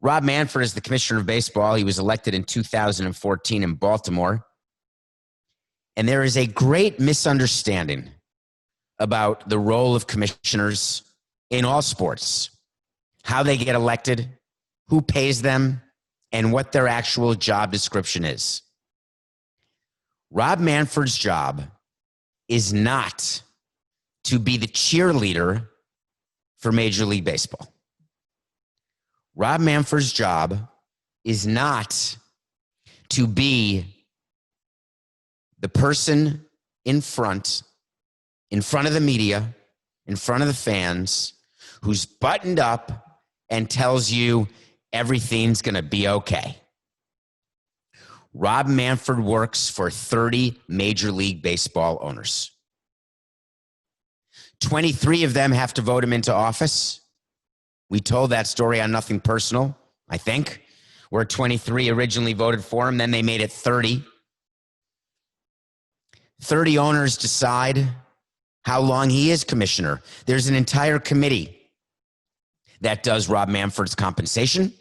Rob Manfred is the commissioner of baseball. He was elected in 2014 in Baltimore. And there is a great misunderstanding about the role of commissioners in all sports, how they get elected, who pays them, and what their actual job description is. Rob Manfred's job is not to be the cheerleader for Major League Baseball. Rob Manfred's job is not to be the person in front of the media, in front of the fans, who's buttoned up and tells you everything's going to be okay. Rob Manfred works for 30 Major League Baseball owners. 23 of them have to vote him into office. We told that story on Nothing Personal, I think, where 23 originally voted for him, then they made it 30. 30 owners decide how long he is commissioner. There's an entire committee that does Rob Manfred's compensation,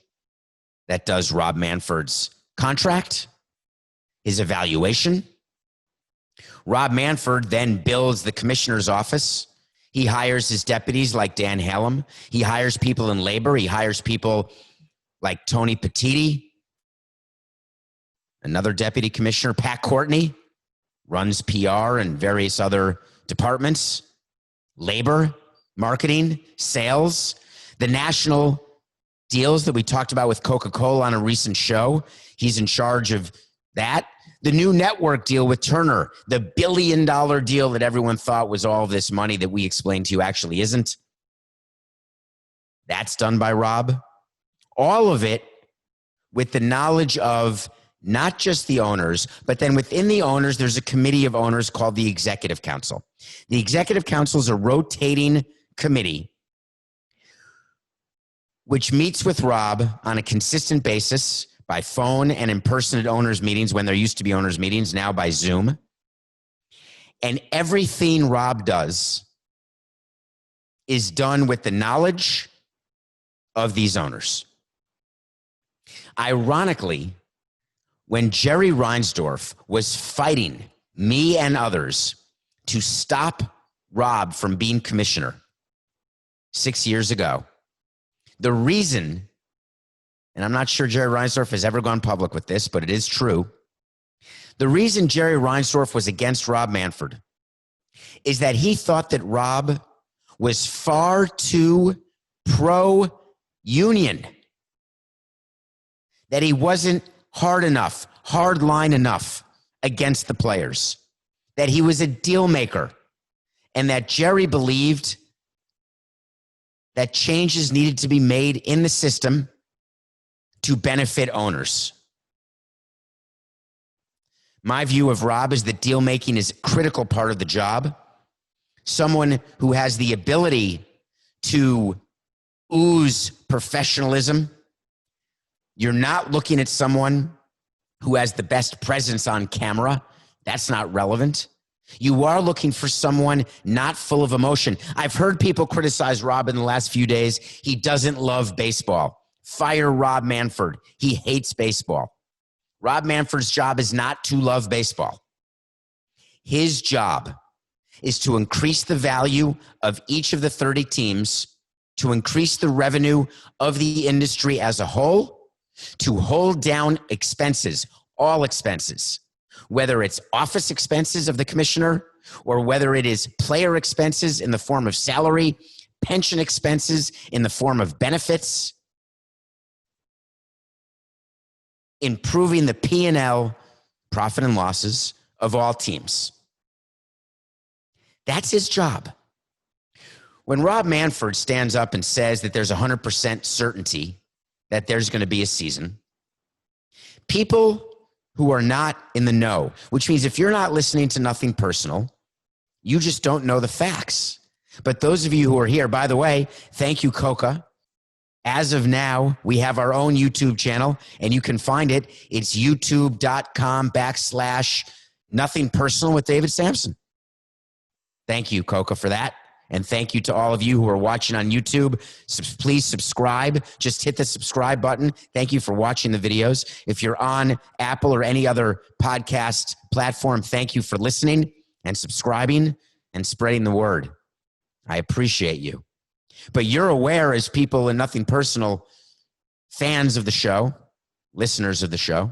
that does Rob Manfred's contract, his evaluation. Rob Manfred then builds the commissioner's office. He hires his deputies like Dan Hallam. He hires people in labor. He hires people like Tony Petitti, another deputy commissioner. Pat Courtney runs PR and various other departments, labor, marketing, sales, the national deals that we talked about with Coca-Cola on a recent show. He's in charge of that. The new network deal with Turner, the $1 billion deal that everyone thought was all this money that we explained to you actually isn't. That's done by Rob. All of it with the knowledge of not just the owners, but then within the owners, there's a committee of owners called the Executive Council. The Executive Council is a rotating committee which meets with Rob on a consistent basis by phone and in person at owners' meetings when there used to be owners' meetings, now by Zoom. And everything Rob does is done with the knowledge of these owners. Ironically, when Jerry Reinsdorf was fighting me and others to stop Rob from being commissioner 6 years ago, the reason, and I'm not sure Jerry Reinsdorf has ever gone public with this, but it is true. The reason Jerry Reinsdorf was against Rob Manfred is that he thought that Rob was far too pro-union, that he wasn't hard enough, hard line enough against the players, that he was a deal maker, and that Jerry believed that changes needed to be made in the system to benefit owners. My view of Rob is that deal making is a critical part of the job. Someone who has the ability to ooze professionalism. You're not looking at someone who has the best presence on camera. That's not relevant. You are looking for someone not full of emotion. I've heard people criticize Rob in the last few days. He doesn't love baseball. Fire Rob Manfred. He hates baseball. Rob Manfred's job is not to love baseball. His job is to increase the value of each of the 30 teams, to increase the revenue of the industry as a whole, to hold down expenses, all expenses, whether it's office expenses of the commissioner or whether it is player expenses in the form of salary, pension expenses in the form of benefits, improving the P&L, profit and losses of all teams. That's his job. When Rob Manfred stands up and says that there's 100% certainty that there's going to be a season, people who are not in the know, which means if you're not listening to Nothing Personal, you just don't know the facts. But those of you who are here, by the way, thank you, Coca. As of now, we have our own YouTube channel, and you can find it. It's youtube.com/Nothing Personal with David Samson. Thank you, Coca, for that. And thank you to all of you who are watching on YouTube. Please subscribe. Just hit the subscribe button. Thank you for watching the videos. If you're on Apple or any other podcast platform, thank you for listening and subscribing and spreading the word. I appreciate you. But you're aware, as people, and nothing personal, fans of the show, listeners of the show,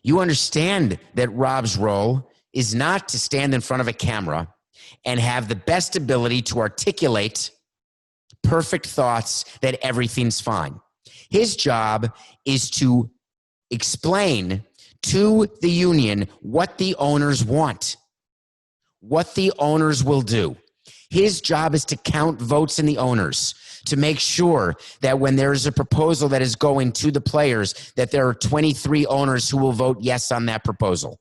you understand that Rob's role is not to stand in front of a camera and have the best ability to articulate perfect thoughts that everything's fine. His job is to explain to the union what the owners want, what the owners will do. His job is to count votes in the owners, to make sure that when there is a proposal that is going to the players, that there are 23 owners who will vote yes on that proposal.